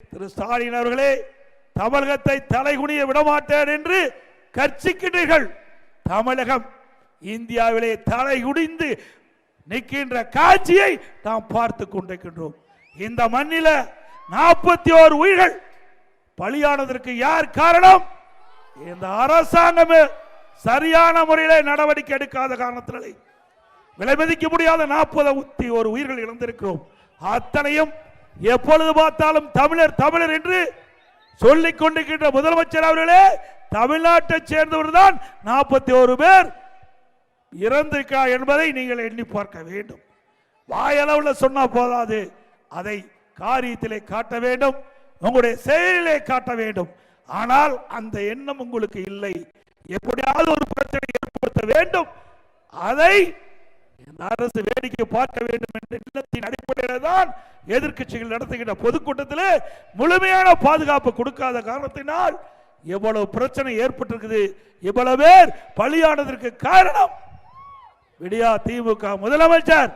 திரு ஸ்டாலின் அவர்களே, தமிழகத்தை தலைகுனிய விடமாட்டேன் என்று கர்ச்சிக்கிறீர்கள். தமிழகம் இந்தியாவிலே தலைகுனிந்து நிற்கின்ற காட்சியை நாம் பார்த்து கொண்டிருக்கின்றோம். இந்த மண்ணில 41 உயிர்கள் பலியானதற்கு யார் காரணம்? இந்த அரசாங்கமே சரியான முறையில் நடவடிக்கை எடுக்காத காரணத்தினாலே விலை மதிக்க முடியாத 41 உயிர்கள் இழந்திருக்கிறோம். அத்தனையும் எப்பொழுது பார்த்தாலும் தமிழர் தமிழர் என்று சொல்லிக் கொண்டிருக்கின்ற முதலமைச்சர் அவர்களே, தமிழ்நாட்டை சேர்ந்தவர் தான் 41 பேர் இறந்திருக்கிறார் என்பதை நீங்கள் எண்ணி பார்க்க வேண்டும். வாயளவில் சொன்னா போதாது, அதை காரியத்திலே காட்ட வேண்டும், உங்களுடைய செயலிலே காட்ட வேண்டும். ஆனால் அந்த எண்ணம் உங்களுக்கு இல்லை. எப்படியாவது ஒரு பிரச்சனை ஏற்படுத்த வேண்டும், அதை இந்த அரசு வேடிக்கை பார்க்க வேண்டும் என்ற எண்ணத்தின் அடிப்படையில் தான் எதிர்க்கட்சிகள் நடத்துகின்ற பொதுக்கூட்டத்தில் முழுமையான பாதுகாப்பு கொடுக்காத காரணத்தினால் எவ்வளவு பிரச்சனை ஏற்பட்டிருக்குது, இவ்வளவு பேர் பலியானதற்கு காரணம் விடியா திமுக முதலமைச்சர்